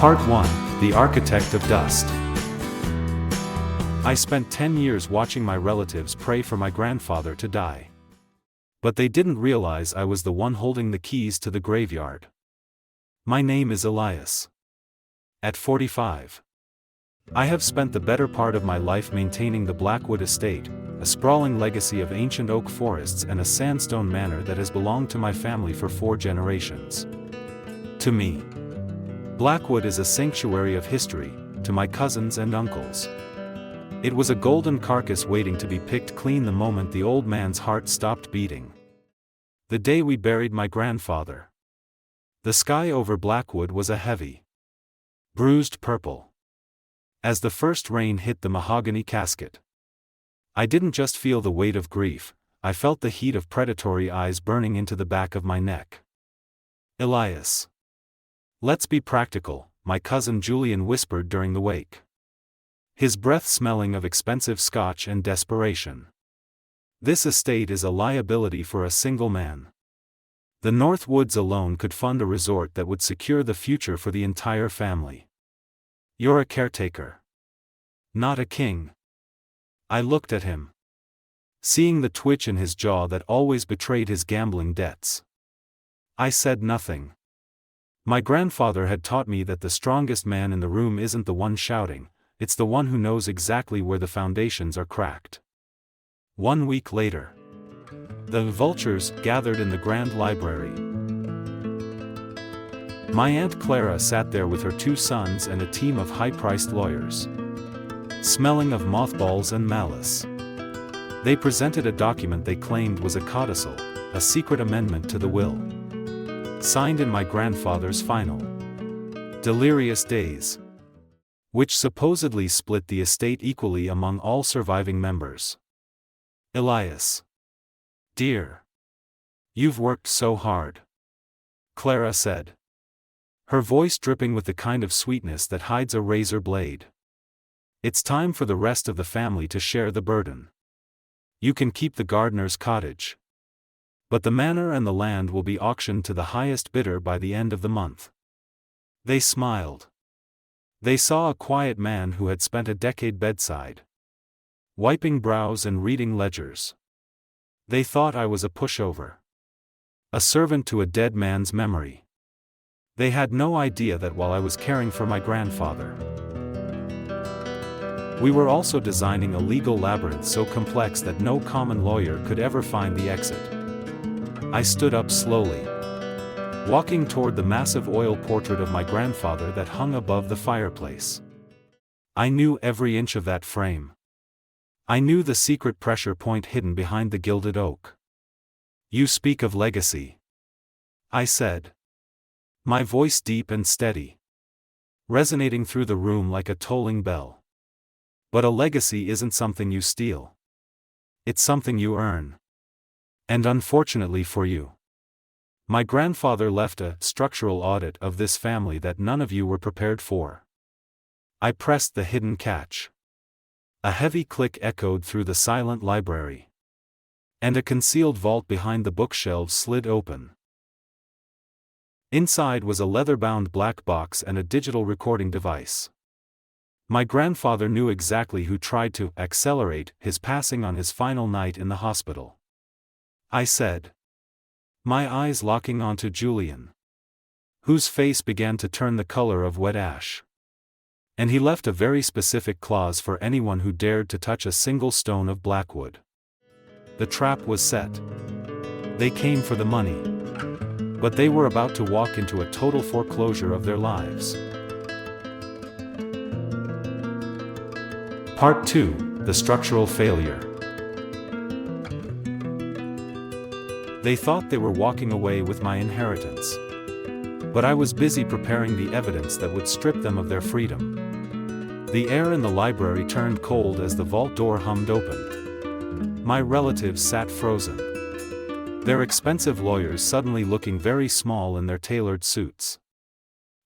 Part 1: The Architect of Dust. I spent 10 years watching my relatives pray for my grandfather to die. But they didn't realize I was the one holding the keys to the graveyard. My name is Elias. At 45, I have spent the better part of my life maintaining the Blackwood estate, a sprawling legacy of ancient oak forests and a sandstone manor that has belonged to my family for 4 generations. To me, Blackwood is a sanctuary of history, to my cousins and uncles. It was a golden carcass waiting to be picked clean the moment the old man's heart stopped beating. The day we buried my grandfather. The sky over Blackwood was a heavy, bruised purple. As the first rain hit the mahogany casket, I didn't just feel the weight of grief, I felt the heat of predatory eyes burning into the back of my neck. Elias. Let's be practical, my cousin Julian whispered during the wake, his breath smelling of expensive scotch and desperation. This estate is a liability for a single man. The North Woods alone could fund a resort that would secure the future for the entire family. You're a caretaker, not a king. I looked at him, seeing the twitch in his jaw that always betrayed his gambling debts. I said nothing. My grandfather had taught me that the strongest man in the room isn't the one shouting, it's the one who knows exactly where the foundations are cracked. 1 week later, the vultures gathered in the grand library. My Aunt Clara sat there with her 2 sons and a team of high-priced lawyers, smelling of mothballs and malice. They presented a document they claimed was a codicil, a secret amendment to the will, signed in my grandfather's final, delirious days, which supposedly split the estate equally among all surviving members. Elias. Dear. You've worked so hard, Clara said, her voice dripping with the kind of sweetness that hides a razor blade. It's time for the rest of the family to share the burden. You can keep the gardener's cottage, but the manor and the land will be auctioned to the highest bidder by the end of the month. They smiled. They saw a quiet man who had spent a decade bedside, wiping brows and reading ledgers. They thought I was a pushover, a servant to a dead man's memory. They had no idea that while I was caring for my grandfather, we were also designing a legal labyrinth so complex that no common lawyer could ever find the exit. I stood up slowly, walking toward the massive oil portrait of my grandfather that hung above the fireplace. I knew every inch of that frame. I knew the secret pressure point hidden behind the gilded oak. You speak of legacy, I said, my voice deep and steady, resonating through the room like a tolling bell. But a legacy isn't something you steal. It's something you earn. And unfortunately for you, my grandfather left a structural audit of this family that none of you were prepared for. I pressed the hidden catch. A heavy click echoed through the silent library, and a concealed vault behind the bookshelves slid open. Inside was a leather-bound black box and a digital recording device. My grandfather knew exactly who tried to accelerate his passing on his final night in the hospital. I said, my eyes locking onto Julian, whose face began to turn the color of wet ash. And he left a very specific clause for anyone who dared to touch a single stone of Blackwood. The trap was set. They came for the money, but they were about to walk into a total foreclosure of their lives. Part 2: The Structural Failure. They thought they were walking away with my inheritance, but I was busy preparing the evidence that would strip them of their freedom. The air in the library turned cold as the vault door hummed open. My relatives sat frozen, their expensive lawyers suddenly looking very small in their tailored suits.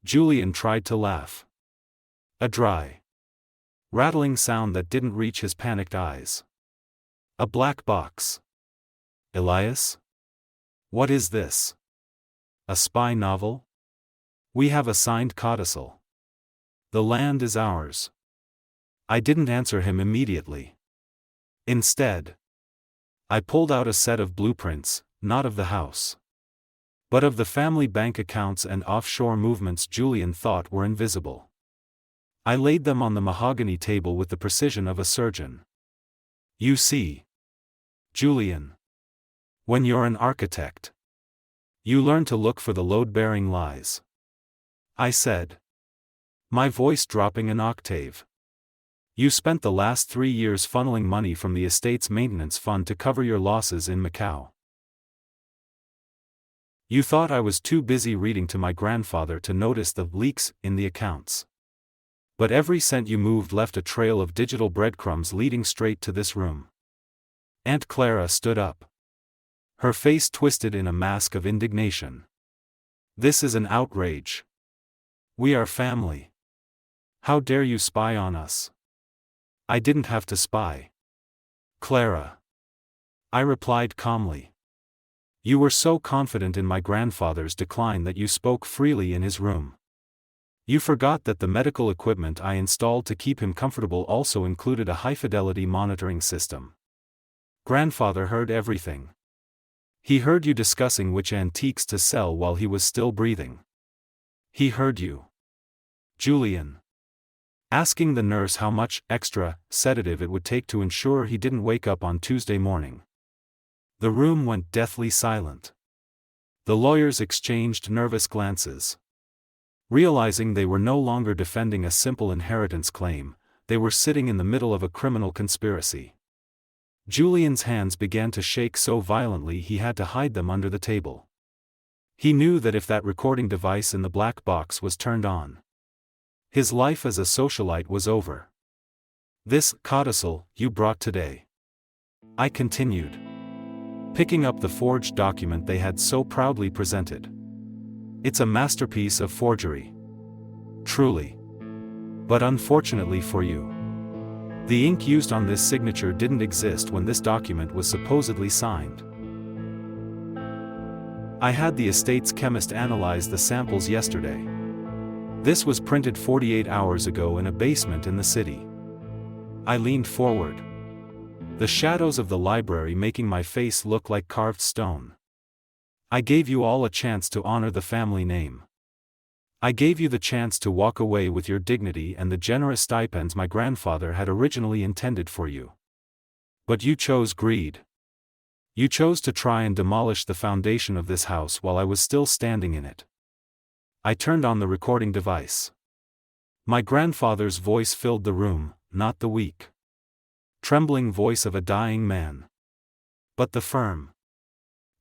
Julian tried to laugh. A dry, rattling sound that didn't reach his panicked eyes. A black box. Elias? What is this? A spy novel? We have a signed codicil. The land is ours. I didn't answer him immediately. Instead, I pulled out a set of blueprints, not of the house, but of the family bank accounts and offshore movements Julian thought were invisible. I laid them on the mahogany table with the precision of a surgeon. You see, Julian, when you're an architect, you learn to look for the load-bearing lies, I said, my voice dropping an octave. You spent the last 3 years funneling money from the estate's maintenance fund to cover your losses in Macau. You thought I was too busy reading to my grandfather to notice the leaks in the accounts. But every cent you moved left a trail of digital breadcrumbs leading straight to this room. Aunt Clara stood up. Her face twisted in a mask of indignation. This is an outrage. We are family. How dare you spy on us? I didn't have to spy, Clara, I replied calmly. You were so confident in my grandfather's decline that you spoke freely in his room. You forgot that the medical equipment I installed to keep him comfortable also included a high-fidelity monitoring system. Grandfather heard everything. He heard you discussing which antiques to sell while he was still breathing. He heard you, Julian, asking the nurse how much extra sedative it would take to ensure he didn't wake up on Tuesday morning. The room went deathly silent. The lawyers exchanged nervous glances. Realizing they were no longer defending a simple inheritance claim, they were sitting in the middle of a criminal conspiracy. Julian's hands began to shake so violently he had to hide them under the table. He knew that if that recording device in the black box was turned on, his life as a socialite was over. This codicil you brought today, I continued, picking up the forged document they had so proudly presented. It's a masterpiece of forgery. Truly. But unfortunately for you, the ink used on this signature didn't exist when this document was supposedly signed. I had the estate's chemist analyze the samples yesterday. This was printed 48 hours ago in a basement in the city. I leaned forward, the shadows of the library making my face look like carved stone. I gave you all a chance to honor the family name. I gave you the chance to walk away with your dignity and the generous stipends my grandfather had originally intended for you. But you chose greed. You chose to try and demolish the foundation of this house while I was still standing in it. I turned on the recording device. My grandfather's voice filled the room, not the weak, trembling voice of a dying man, but the firm,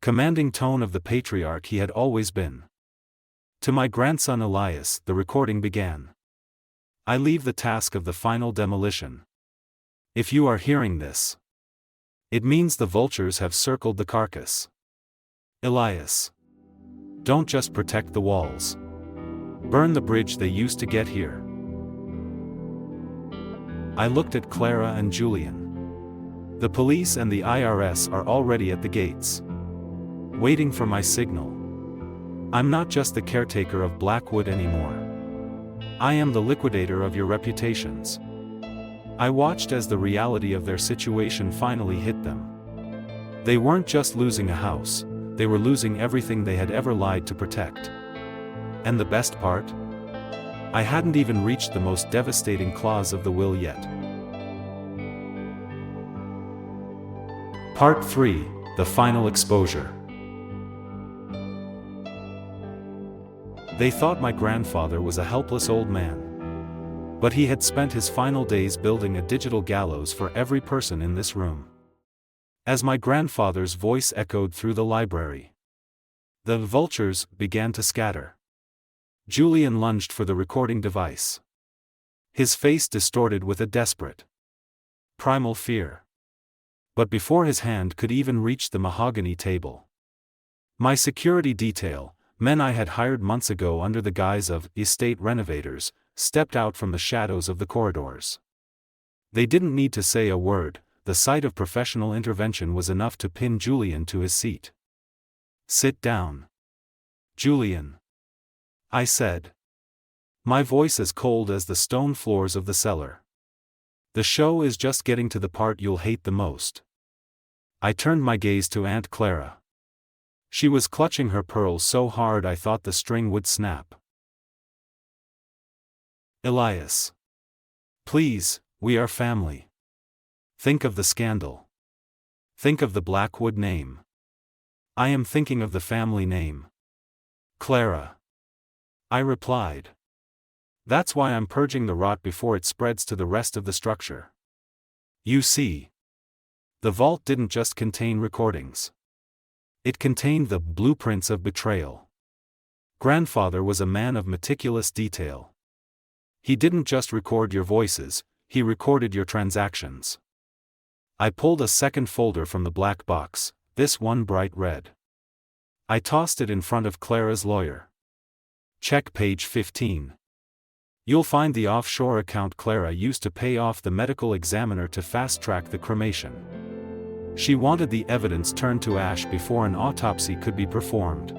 commanding tone of the patriarch he had always been. To my grandson Elias, the recording began. I leave the task of the final demolition. If you are hearing this, it means the vultures have circled the carcass. Elias, don't just protect the walls. Burn the bridge they used to get here. I looked at Clara and Julian. The police and the IRS are already at the gates, waiting for my signal. I'm not just the caretaker of Blackwood anymore. I am the liquidator of your reputations. I watched as the reality of their situation finally hit them. They weren't just losing a house, they were losing everything they had ever lied to protect. And the best part? I hadn't even reached the most devastating clause of the will yet. Part 3, The Final Exposure. They thought my grandfather was a helpless old man. But he had spent his final days building a digital gallows for every person in this room. As my grandfather's voice echoed through the library, the vultures began to scatter. Julian lunged for the recording device, his face distorted with a desperate, primal fear. But before his hand could even reach the mahogany table, my security detail, men I had hired months ago under the guise of estate renovators, stepped out from the shadows of the corridors. They didn't need to say a word, the sight of professional intervention was enough to pin Julian to his seat. Sit down, Julian, I said. My voice as cold as the stone floors of the cellar. The show is just getting to the part you'll hate the most. I turned my gaze to Aunt Clara. She was clutching her pearls so hard I thought the string would snap. Elias. Please, we are family. Think of the scandal. Think of the Blackwood name. I am thinking of the family name. Clara. I replied. That's why I'm purging the rot before it spreads to the rest of the structure. You see. The vault didn't just contain recordings. It contained the blueprints of betrayal. Grandfather was a man of meticulous detail. He didn't just record your voices, he recorded your transactions. I pulled a second folder from the black box, this one bright red. I tossed it in front of Clara's lawyer. Check page 15. You'll find the offshore account Clara used to pay off the medical examiner to fast-track the cremation. She wanted the evidence turned to ash before an autopsy could be performed.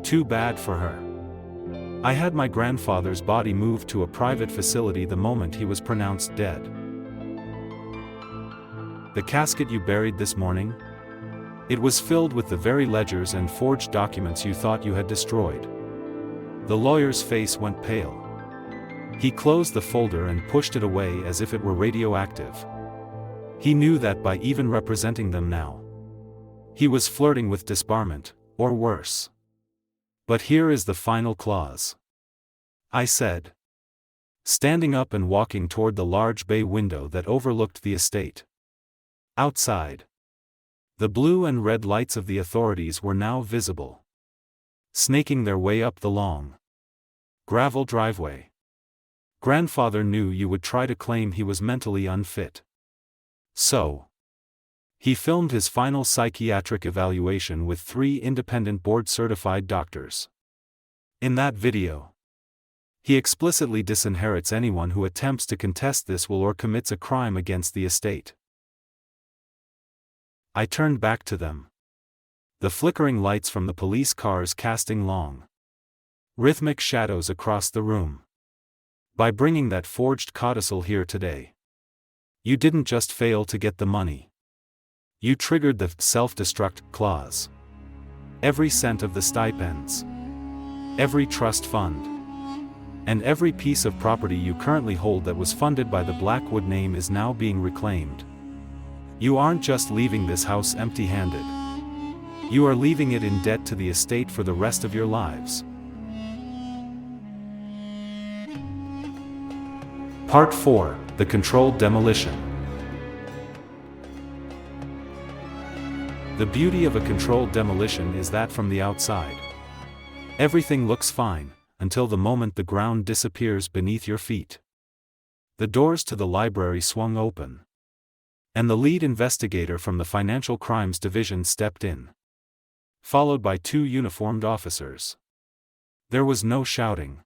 Too bad for her. I had my grandfather's body moved to a private facility the moment he was pronounced dead. The casket you buried this morning? It was filled with the very ledgers and forged documents you thought you had destroyed. The lawyer's face went pale. He closed the folder and pushed it away as if it were radioactive. He knew that by even representing them now, he was flirting with disbarment, or worse. But here is the final clause. I said, standing up and walking toward the large bay window that overlooked the estate. Outside, the blue and red lights of the authorities were now visible, snaking their way up the long gravel driveway. Grandfather knew you would try to claim he was mentally unfit. So, he filmed his final psychiatric evaluation with 3 independent board-certified doctors. In that video, he explicitly disinherits anyone who attempts to contest this will or commits a crime against the estate. I turned back to them. The flickering lights from the police cars casting long, rhythmic shadows across the room. By bringing that forged codicil here today, you didn't just fail to get the money. You triggered the self-destruct clause. Every cent of the stipends, every trust fund, and every piece of property you currently hold that was funded by the Blackwood name is now being reclaimed. You aren't just leaving this house empty-handed. You are leaving it in debt to the estate for the rest of your lives. Part 4, The Controlled Demolition. The beauty of a controlled demolition is that from the outside, everything looks fine, until the moment the ground disappears beneath your feet. The doors to the library swung open, and the lead investigator from the Financial Crimes Division stepped in, followed by 2 uniformed officers. There was no shouting,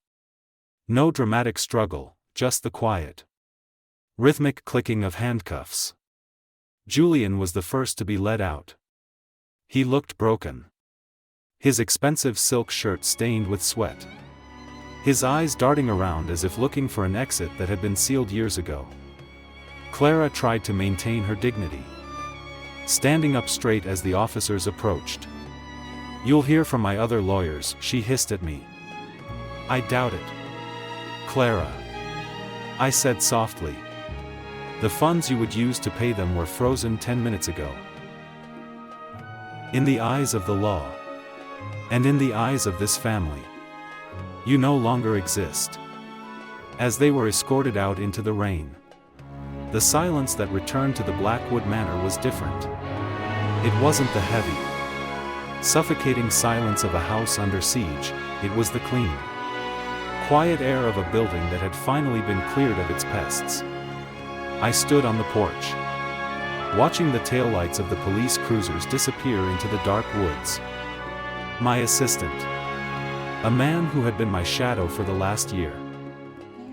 no dramatic struggle, just the quiet, rhythmic clicking of handcuffs. Julian was the first to be led out. He looked broken, his expensive silk shirt stained with sweat, his eyes darting around as if looking for an exit that had been sealed years ago. Clara tried to maintain her dignity, standing up straight as the officers approached. "You'll hear from my other lawyers," she hissed at me. "I doubt it, Clara," I said softly. "The funds you would use to pay them were frozen 10 minutes ago." In the eyes of the law, and in the eyes of this family, you no longer exist. As they were escorted out into the rain, the silence that returned to the Blackwood Manor was different. It wasn't the heavy, suffocating silence of a house under siege, it was the clean, quiet air of a building that had finally been cleared of its pests. I stood on the porch, watching the taillights of the police cruisers disappear into the dark woods. My assistant, a man who had been my shadow for the last year,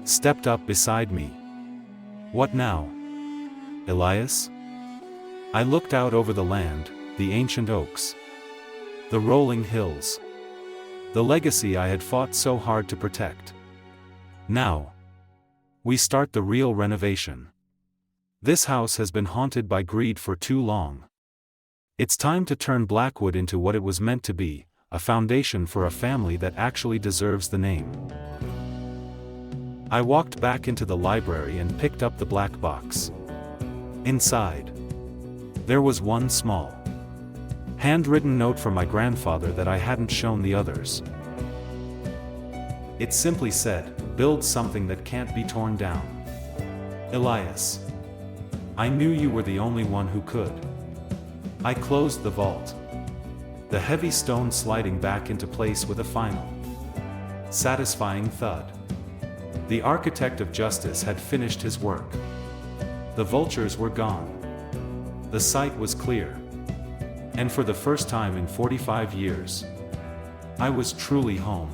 stepped up beside me. "What now, Elias?" I looked out over the land, the ancient oaks, the rolling hills, the legacy I had fought so hard to protect. Now, we start the real renovation. This house has been haunted by greed for too long. It's time to turn Blackwood into what it was meant to be, a foundation for a family that actually deserves the name. I walked back into the library and picked up the black box. Inside, there was one small, handwritten note from my grandfather that I hadn't shown the others. It simply said, "Build something that can't be torn down. Elias. I knew you were the only one who could." I closed the vault, the heavy stone sliding back into place with a final, satisfying thud. The architect of justice had finished his work. The vultures were gone. The site was clear. And for the first time in 45 years, I was truly home.